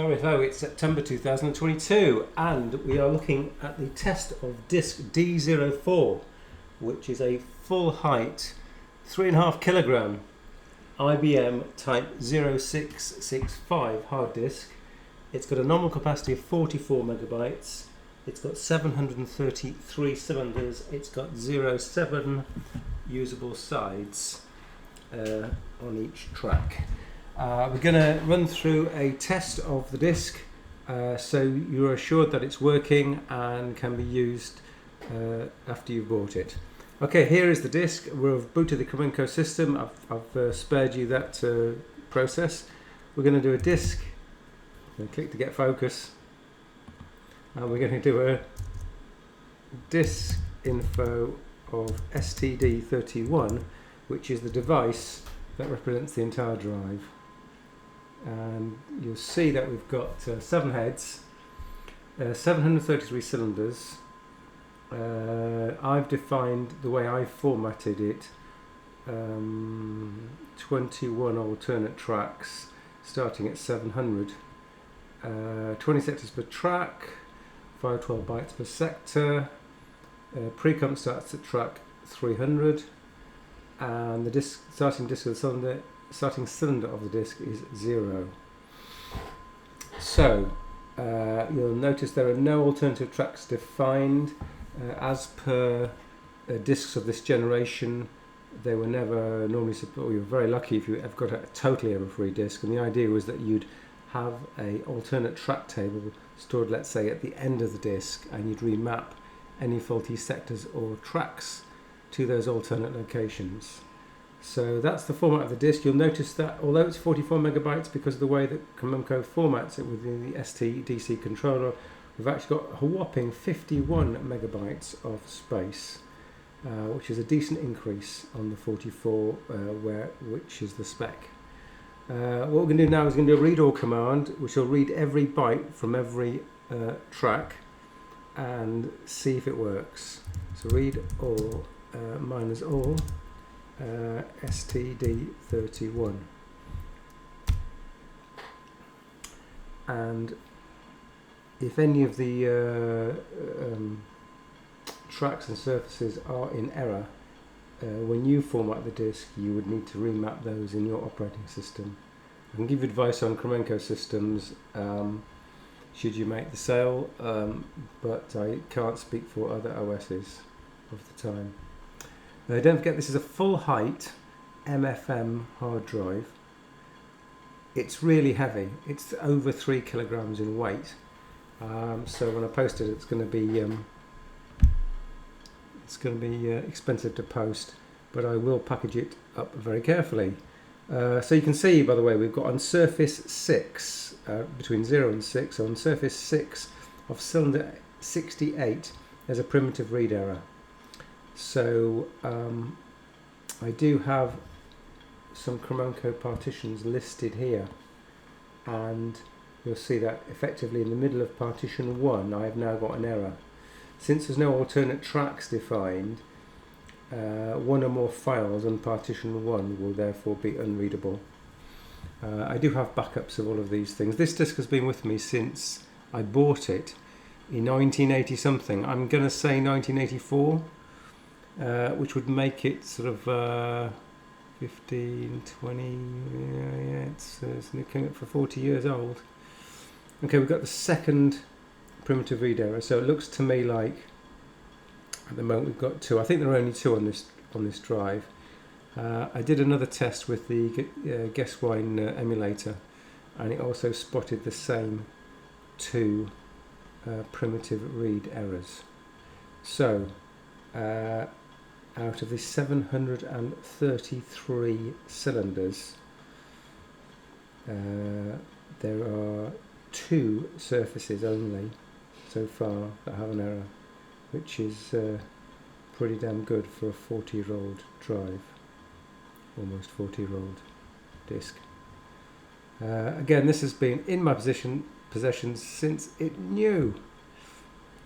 Hello, it's September 2022 and we are looking at the test of disk D04, which is a full height 3.5 kilogram IBM type 0665 hard disk. It's got a nominal capacity of 44 megabytes. It's got 733 cylinders. It's got 07 usable sides on each track. We're going to run through a test of the disk so you're assured that it's working and can be used after you've bought it. Okay, here is the disk. We've booted the Cramenco system. I've spared you that process. We're going to do a disk. I'm going to click to get focus. And we're going to do a disk info of STD31, which is the device that represents the entire drive. And you'll see that we've got 7 heads, 733 cylinders. I've defined the way I formatted it, 21 alternate tracks starting at 700, 20 sectors per track, 512 bytes per sector. Pre-comp starts at track 300, and the starting disk of the cylinder of the disk is 0. So you'll notice there are no alternative tracks defined. As per disks of this generation, they were never normally supported. You're very lucky if you have got a totally error-free disk, and the idea was that you'd have a alternate track table stored, let's say, at the end of the disk, and you'd remap any faulty sectors or tracks to those alternate locations. So that's the format of the disk. You'll notice that although it's 44 megabytes, because of the way that Cramenco formats it within the STDC controller, we've actually got a whopping 51 megabytes of space, which is a decent increase on the 44, which is the spec. What we're going to do now is going to do a read all command, which will read every byte from every track and see if it works. So read all minus all. STD31, and if any of the tracks and surfaces are in error, when you format the disk you would need to remap those in your operating system. I can give you advice on Cramenco systems should you make the sale, but I can't speak for other OSs of the time. Don't forget, this is a full height MFM hard drive. It's really heavy. It's over 3 kilograms in weight. So when I post it, it's going to be expensive to post, but I will package it up very carefully. So you can see, by the way, we've got on surface 6, between 0 and 6, so on surface 6 of cylinder 68, there's a primitive read error. So I do have some Cramenco partitions listed here, and you'll see that effectively in the middle of partition 1 I have now got an error. Since there's no alternate tracks defined, one or more files on partition 1 will therefore be unreadable. I do have backups of all of these things. This disk has been with me since I bought it in 1980 something. I'm going to say 1984. Which would make it sort of 15, 20, it's looking at for 40 years old. Okay, we've got the second primitive read error, so it looks to me like at the moment we've got 2. I think there are only 2 on this drive. I did another test with the Guesswine emulator, and it also spotted the same 2 primitive read errors. So out of the 733 cylinders, there are 2 surfaces only so far that have an error, which is pretty damn good for a 40-year-old drive, almost 40-year-old disk. Again, this has been in my possession since it new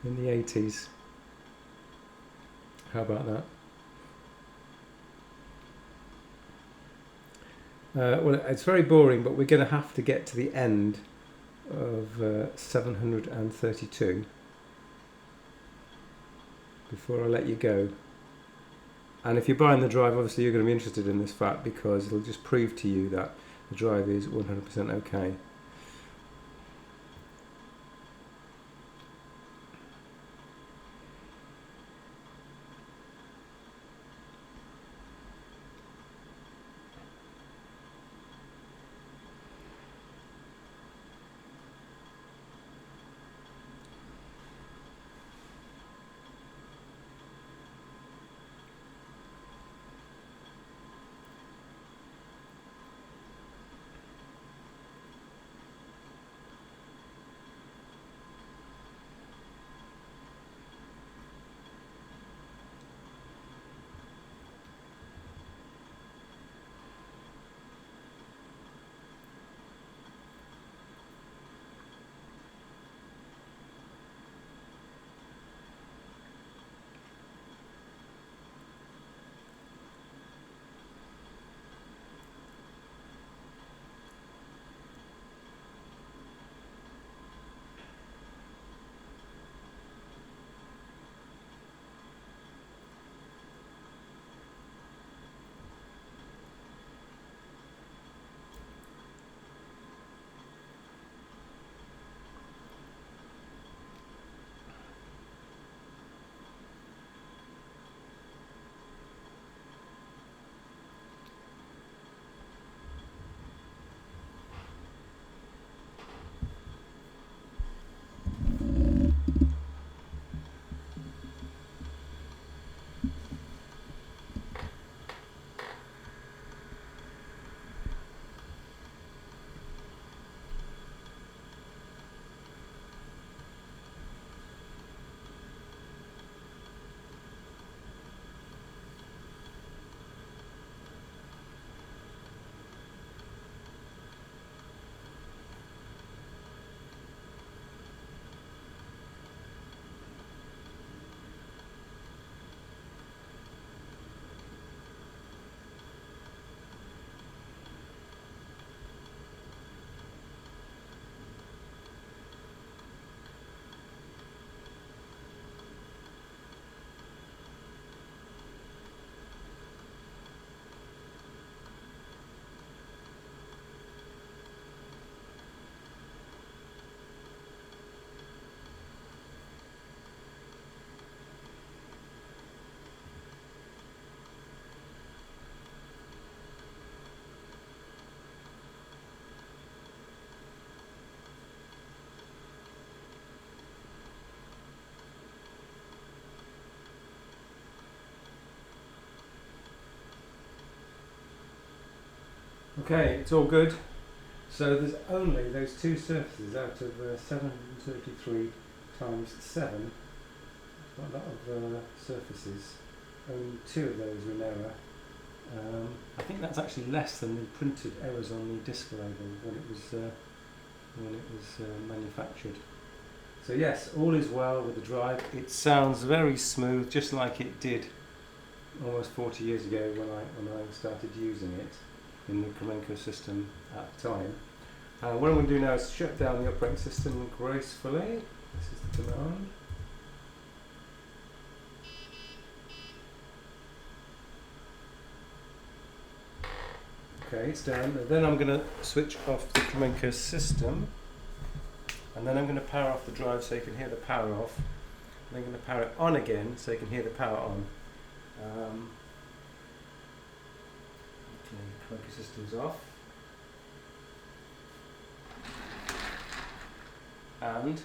in the 80s. How about that? Well, it's very boring, but we're going to have to get to the end of 732 before I let you go. And if you're buying the drive, obviously you're going to be interested in this fact because it'll just prove to you that the drive is 100% okay. Okay, it's all good. So there's only those two surfaces out of 733 times 7. Quite a lot of surfaces. Only 2 of those were in error. I think that's actually less than the printed errors on the disk label when it was manufactured. So yes, all is well with the drive. It sounds very smooth, just like it did almost 40 years ago when I started using it in the Kremenko system at the time. What I'm going to do now is shut down the operating system gracefully. This is the command. Okay, it's done. And then I'm going to switch off the Kremenko system, and then I'm going to power off the drive so you can hear the power off. And then I'm going to power it on again so you can hear the power on. Okay, Kremenko system's off. And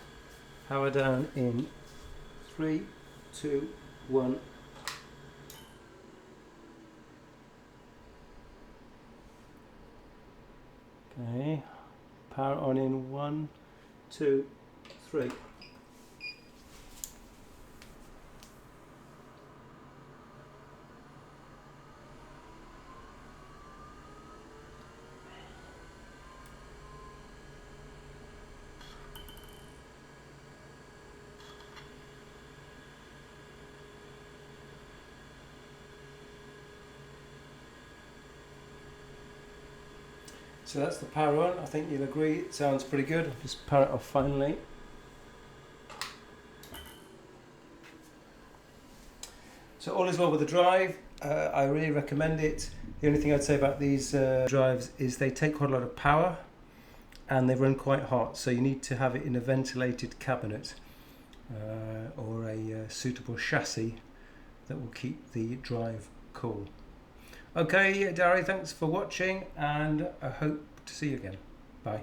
power down in 3, 2, 1. Okay, power on in 1, 2, 3. So that's the power on. I think you'll agree it sounds pretty good. I'll just power it off finally. So all is well with the drive. I really recommend it. The only thing I'd say about these drives is they take quite a lot of power and they run quite hot, so you need to have it in a ventilated cabinet or a suitable chassis that will keep the drive cool. Okay, Dari, thanks for watching, and I hope to see you again. Bye.